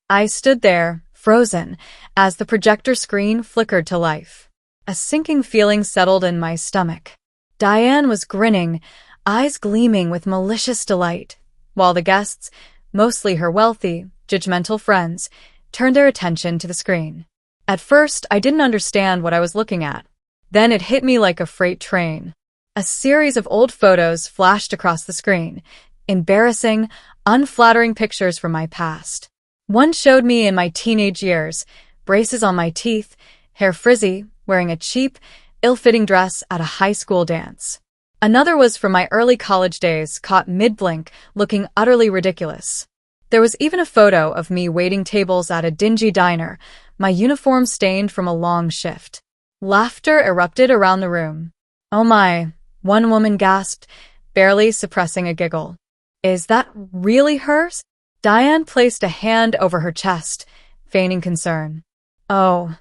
I stood there, frozen, as the projector screen flickered to life. A sinking feeling settled in my stomach. Diane was grinning, eyes gleaming with malicious delight, while the guests, mostly her wealthy, judgmental friends, turned their attention to the screen. At first, I didn't understand what I was looking at. Then it hit me like a freight train. A series of old photos flashed across the screen, embarrassing, unflattering pictures from my past. One showed me in my teenage years, braces on my teeth, hair frizzy, wearing a cheap, ill-fitting dress at a high school dance. Another was from my early college days, caught mid-blink, looking utterly ridiculous. There was even a photo of me waiting tables at a dingy diner, my uniform stained from a long shift. Laughter erupted around the room. "Oh my," one woman gasped, barely suppressing a giggle. "Is that really hers?" Diane placed a hand over her chest, feigning concern. "Oh,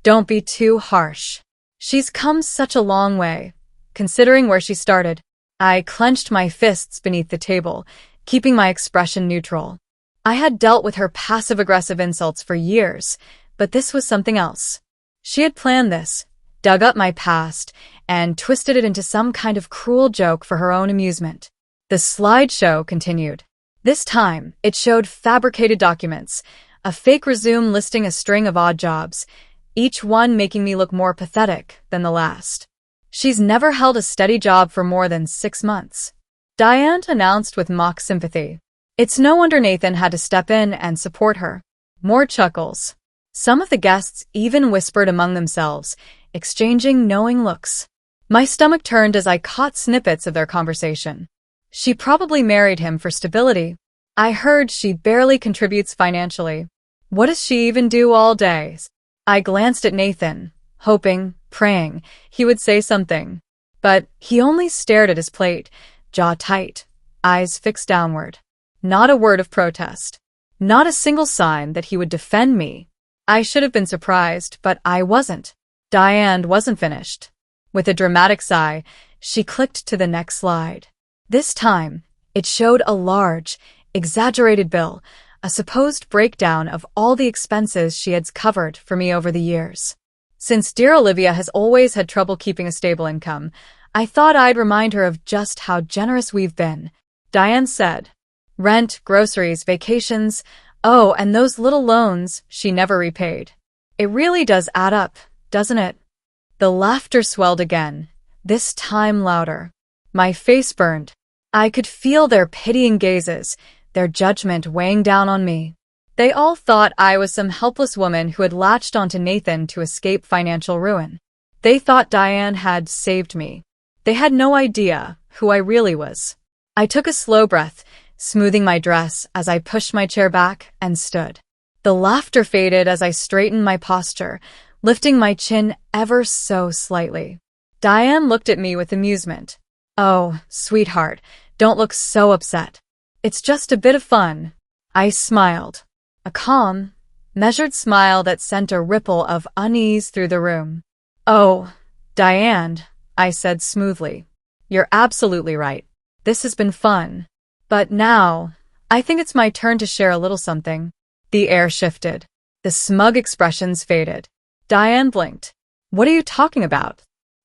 don't be too harsh. She's come such a long way, considering where she started." I clenched my fists beneath the table, keeping my expression neutral. I had dealt with her passive-aggressive insults for years, but this was something else. She had planned this, dug up my past, and twisted it into some kind of cruel joke for her own amusement. The slideshow continued. This time, it showed fabricated documents, a fake resume listing a string of odd jobs, each one making me look more pathetic than the last. "She's never held a steady job for more than 6 months," Diane announced with mock sympathy. It's no wonder Nathan had to step in and support her. More chuckles. Some of the guests even whispered among themselves, exchanging knowing looks. My stomach turned as I caught snippets of their conversation. "She probably married him for stability. I heard she barely contributes financially. What does she even do all day?" I glanced at Nathan, hoping, praying, he would say something. But he only stared at his plate, jaw tight, eyes fixed downward. Not a word of protest. Not a single sign that he would defend me. I should have been surprised, but I wasn't. Diane wasn't finished. With a dramatic sigh, she clicked to the next slide. This time, it showed a large, exaggerated bill, a supposed breakdown of all the expenses she had covered for me over the years. Since dear Olivia has always had trouble keeping a stable income, I thought I'd remind her of just how generous we've been. Diane said. Rent, groceries, vacations, oh, and those little loans she never repaid. It really does add up, doesn't it? The laughter swelled again, this time louder. My face burned. I could feel their pitying gazes, their judgment weighing down on me. They all thought I was some helpless woman who had latched onto Nathan to escape financial ruin. They thought Diane had saved me. They had no idea who I really was. I took a slow breath, smoothing my dress as I pushed my chair back and stood. The laughter faded as I straightened my posture, lifting my chin ever so slightly. Diane looked at me with amusement. "Oh, sweetheart, don't look so upset. It's just a bit of fun." I smiled. A calm, measured smile that sent a ripple of unease through the room. "Oh, Diane," I said smoothly. "You're absolutely right. This has been fun. But now, I think it's my turn to share a little something." The air shifted. The smug expressions faded. Diane blinked. "What are you talking about?"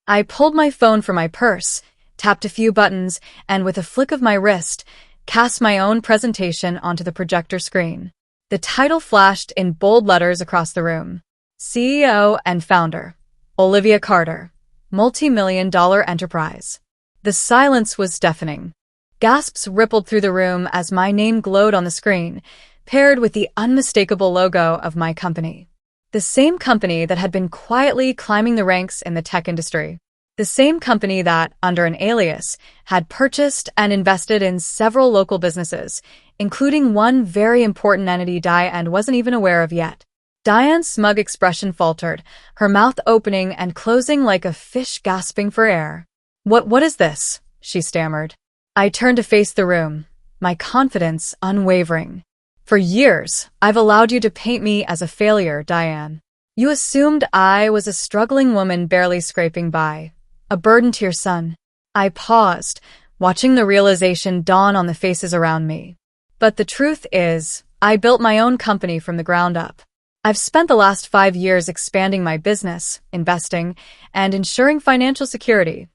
I pulled my phone from my purse, tapped a few buttons, and with a flick of my wrist, cast my own presentation onto the projector screen. The title flashed in bold letters across the room. CEO and founder, Olivia Carter, multi-million-dollar enterprise. The silence was deafening. Gasps rippled through the room as my name glowed on the screen, paired with the unmistakable logo of my company. The same company that had been quietly climbing the ranks in the tech industry. The same company that, under an alias, had purchased and invested in several local businesses, including one very important entity Diane wasn't even aware of yet. Diane's smug expression faltered, her mouth opening and closing like a fish gasping for air. What is this?" she stammered. I turned to face the room, my confidence unwavering. "For years, I've allowed you to paint me as a failure, Diane. You assumed I was a struggling woman barely scraping by, a burden to your son." I paused, watching the realization dawn on the faces around me. "But the truth is, I built my own company from the ground up. I've spent the last 5 years expanding my business, investing, and ensuring financial security.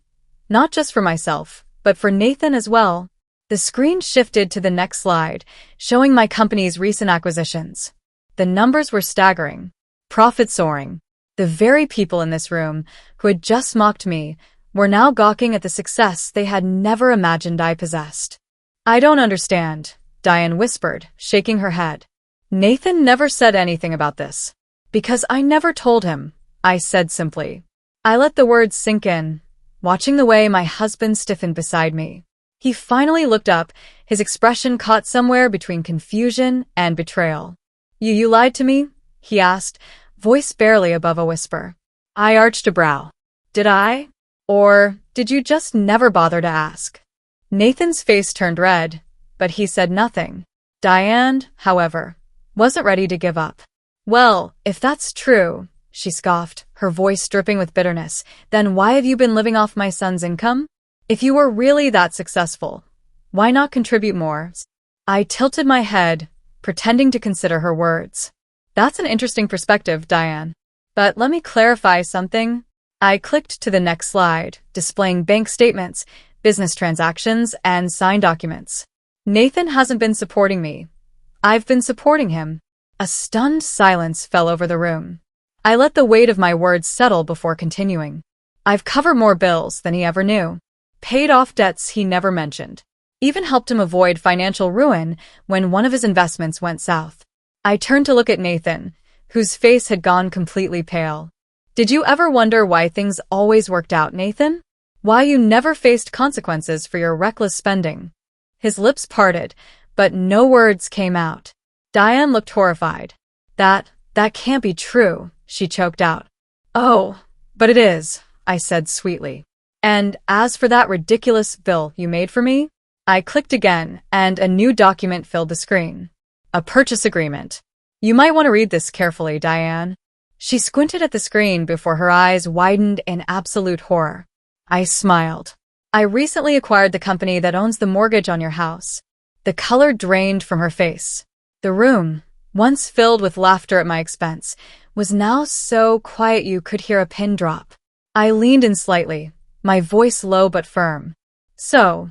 Not just for myself, but for Nathan as well. The screen shifted to the next slide, showing my company's recent acquisitions. The numbers were staggering. Profit soaring. The very people in this room, who had just mocked me, were now gawking at the success they had never imagined I possessed. I don't understand, Diane whispered, shaking her head. Nathan never said anything about this. Because I never told him, I said simply. I let the words sink in, watching the way my husband stiffened beside me. He finally looked up, his expression caught somewhere between confusion and betrayal. You lied to me? He asked, voice barely above a whisper. I arched a brow. Did I? Or did you just never bother to ask? Nathan's face turned red, but he said nothing. Diane, however, wasn't ready to give up. Well, if that's true, she scoffed, her voice dripping with bitterness, then why have you been living off my son's income? If you were really that successful, why not contribute more? I tilted my head, pretending to consider her words. That's an interesting perspective, Diane. But let me clarify something. I clicked to the next slide, displaying bank statements, business transactions, and signed documents. Nathan hasn't been supporting me. I've been supporting him. A stunned silence fell over the room. I let the weight of my words settle before continuing. I've covered more bills than he ever knew. Paid off debts he never mentioned. Even helped him avoid financial ruin when one of his investments went south. I turned to look at Nathan, whose face had gone completely pale. Did you ever wonder why things always worked out, Nathan? Why you never faced consequences for your reckless spending? His lips parted, but no words came out. Diane looked horrified. That can't be true, she choked out. Oh, but it is, I said sweetly. And as for that ridiculous bill you made for me? I clicked again, and a new document filled the screen. A purchase agreement. You might want to read this carefully, Diane. She squinted at the screen before her eyes widened in absolute horror. I smiled. I recently acquired the company that owns the mortgage on your house. The color drained from her face. The room, once filled with laughter at my expense, was now so quiet you could hear a pin drop. I leaned in slightly, my voice low but firm. So,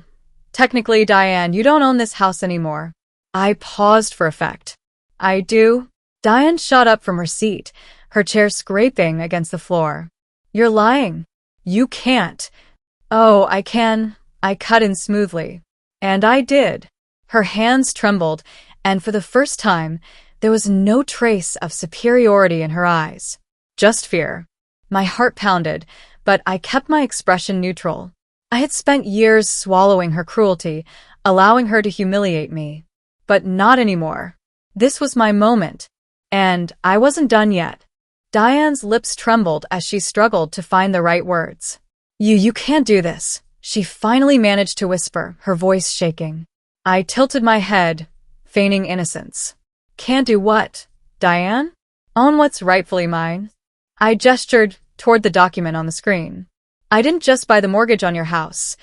technically, Diane, you don't own this house anymore. I paused for effect. I do? Diane shot up from her seat, her chair scraping against the floor. You're lying. You can't. Oh, I can. I cut in smoothly. And I did. Her hands trembled, and for the first time, there was no trace of superiority in her eyes. Just fear. My heart pounded, but I kept my expression neutral. I had spent years swallowing her cruelty, allowing her to humiliate me. But not anymore. This was my moment. And I wasn't done yet. Diane's lips trembled as she struggled to find the right words. You can't do this, she finally managed to whisper, her voice shaking. I tilted my head, feigning innocence. Can't do what, Diane? Own what's rightfully mine? I gestured toward the document on the screen. I didn't just buy the mortgage on your house.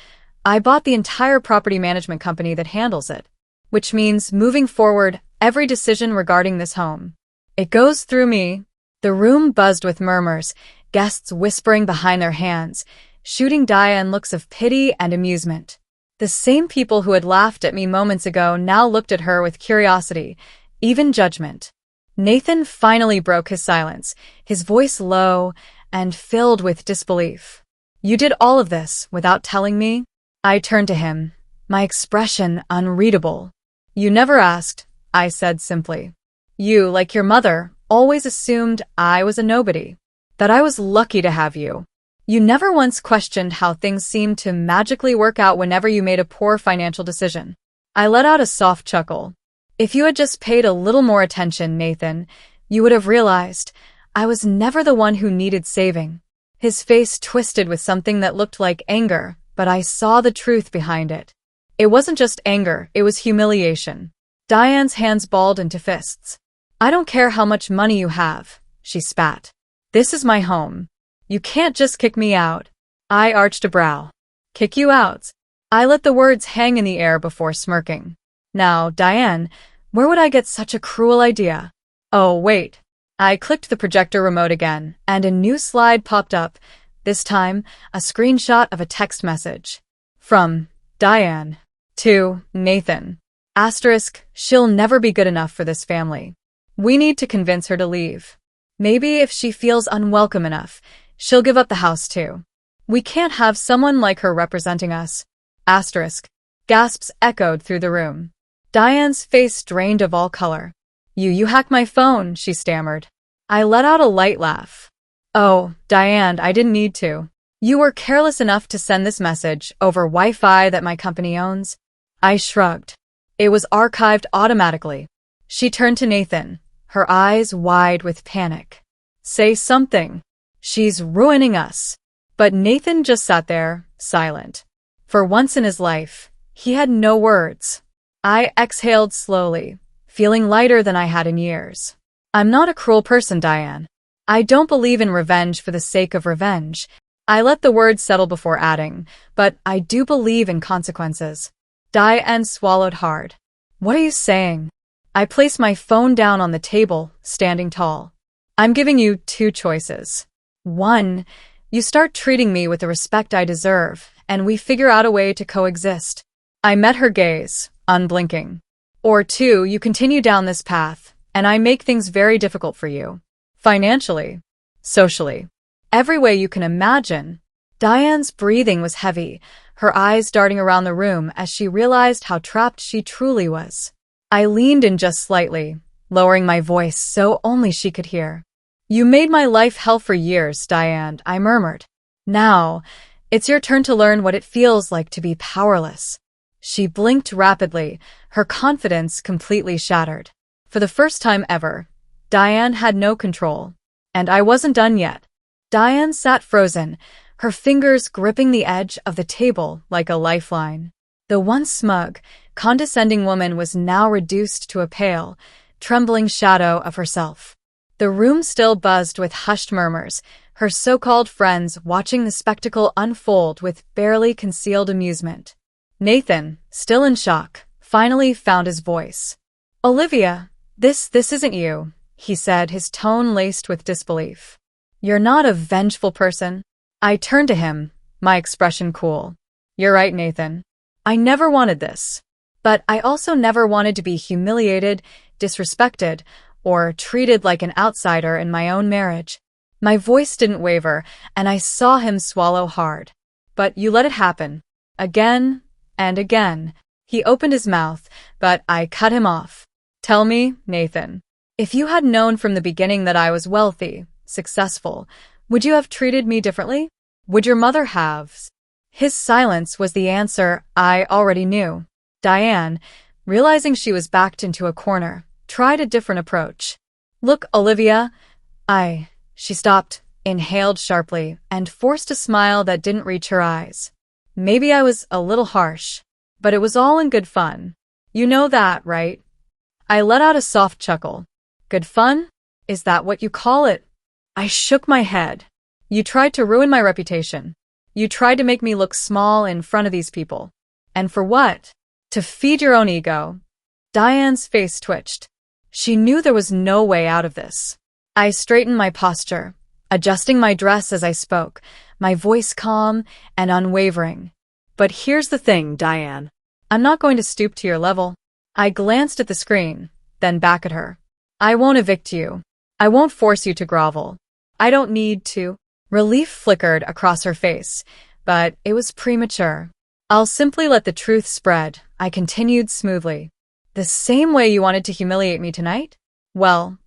I bought the entire property management company that handles it. Which means, moving forward, every decision regarding this home. It goes through me. The room buzzed with murmurs, guests whispering behind their hands, shooting Diane looks of pity and amusement. The same people who had laughed at me moments ago now looked at her with curiosity, even judgment. Nathan finally broke his silence, his voice low and filled with disbelief. You did all of this without telling me? I turned to him, my expression unreadable. You never asked, I said simply. You, like your mother, always assumed I was a nobody, that I was lucky to have you. You never once questioned how things seemed to magically work out whenever you made a poor financial decision. I let out a soft chuckle. If you had just paid a little more attention, Nathan, you would have realized I was never the one who needed saving. His face twisted with something that looked like anger, but I saw the truth behind it. It wasn't just anger, it was humiliation. Diane's hands balled into fists. I don't care how much money you have, she spat. This is my home. You can't just kick me out. I arched a brow. Kick you out? I let the words hang in the air before smirking. Now, Diane, Where would I get such a cruel idea? Oh, wait. I clicked the projector remote again, and a new slide popped up, this time a screenshot of a text message. From Diane to Nathan. Asterisk, she'll never be good enough for this family. We need to convince her to leave. Maybe if she feels unwelcome enough, she'll give up the house too. We can't have someone like her representing us. Asterisk. Gasps echoed through the room. Diane's face drained of all color. You hacked my phone, she stammered. I let out a light laugh. Oh, Diane, I didn't need to. You were careless enough to send this message over Wi-Fi that my company owns. I shrugged. It was archived automatically. She turned to Nathan, her eyes wide with panic. Say something. She's ruining us. But Nathan just sat there, silent. For once in his life, he had no words. I exhaled slowly, feeling lighter than I had in years. I'm not a cruel person, Diane. I don't believe in revenge for the sake of revenge. I let the words settle before adding, but I do believe in consequences. Diane swallowed hard. What are you saying? I placed my phone down on the table, standing tall. I'm giving you two choices. One, you start treating me with the respect I deserve, and we figure out a way to coexist. I met her gaze, unblinking. Or two, you continue down this path, and I make things very difficult for you. Financially, socially, every way you can imagine. Diane's breathing was heavy, her eyes darting around the room as she realized how trapped she truly was. I leaned in just slightly, lowering my voice so only she could hear. You made my life hell for years, Diane, I murmured. Now, it's your turn to learn what it feels like to be powerless. She blinked rapidly, her confidence completely shattered. For the first time ever, Diane had no control. And I wasn't done yet. Diane sat frozen, her fingers gripping the edge of the table like a lifeline. The once smug, condescending woman was now reduced to a pale, trembling shadow of herself. The room still buzzed with hushed murmurs, her so-called friends watching the spectacle unfold with barely concealed amusement. Nathan, still in shock, finally found his voice. Olivia, this isn't you, he said, his tone laced with disbelief. You're not a vengeful person. I turned to him, my expression cool. You're right, Nathan. I never wanted this. But I also never wanted to be humiliated, disrespected, or treated like an outsider in my own marriage. My voice didn't waver, and I saw him swallow hard. But you let it happen. Again and again. He opened his mouth, but I cut him off. Tell me, Nathan, if you had known from the beginning that I was wealthy, successful, would you have treated me differently? Would your mother have? His silence was the answer I already knew. Diane, realizing she was backed into a corner, tried a different approach. Look, Olivia, She stopped, inhaled sharply, and forced a smile that didn't reach her eyes. Maybe I was a little harsh, but it was all in good fun. You know that, right? I let out a soft chuckle. Good fun? Is that what you call it? I shook my head. You tried to ruin my reputation. You tried to make me look small in front of these people. And for what? To feed your own ego. Diane's face twitched. She knew there was no way out of this. I straightened my posture, adjusting my dress as I spoke, my voice calm and unwavering. But here's the thing, Diane. I'm not going to stoop to your level. I glanced at the screen, then back at her. I won't evict you. I won't force you to grovel. I don't need to. Relief flickered across her face, but it was premature. I'll simply let the truth spread, I continued smoothly. The same way you wanted to humiliate me tonight? Well,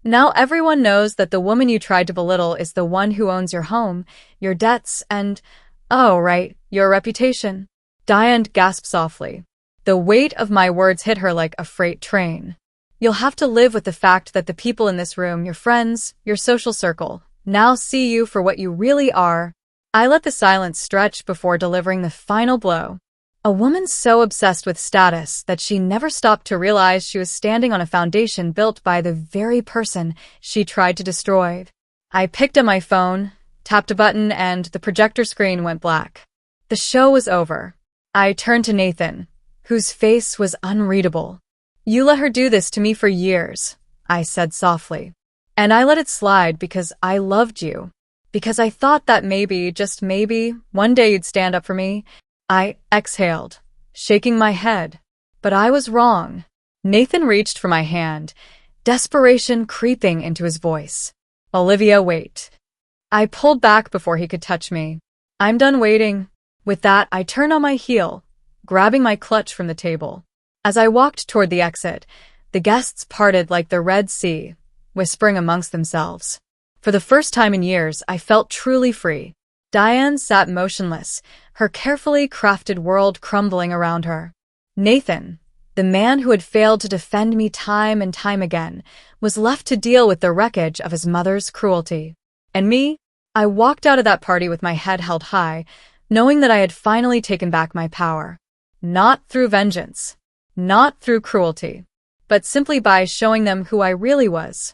now everyone knows that the woman you tried to belittle is the one who owns your home, your debts, and, oh, right, your reputation. Diane gasped softly. The weight of my words hit her like a freight train. You'll have to live with the fact that the people in this room, your friends, your social circle, now see you for what you really are. I let the silence stretch before delivering the final blow. A woman so obsessed with status that she never stopped to realize she was standing on a foundation built by the very person she tried to destroy. I picked up my phone, tapped a button, and the projector screen went black. The show was over. I turned to Nathan, whose face was unreadable. You let her do this to me for years, I said softly. And I let it slide because I loved you. Because I thought that maybe, just maybe, one day you'd stand up for me. I exhaled, shaking my head. But I was wrong. Nathan reached for my hand, desperation creeping into his voice. Olivia, wait. I pulled back before he could touch me. I'm done waiting. With that, I turned on my heel, grabbing my clutch from the table. As I walked toward the exit, the guests parted like the Red Sea, whispering amongst themselves. For the first time in years, I felt truly free. Diane sat motionless, her carefully crafted world crumbling around her. Nathan, the man who had failed to defend me time and time again, was left to deal with the wreckage of his mother's cruelty. And me? I walked out of that party with my head held high, knowing that I had finally taken back my power. Not through vengeance, not through cruelty, but simply by showing them who I really was.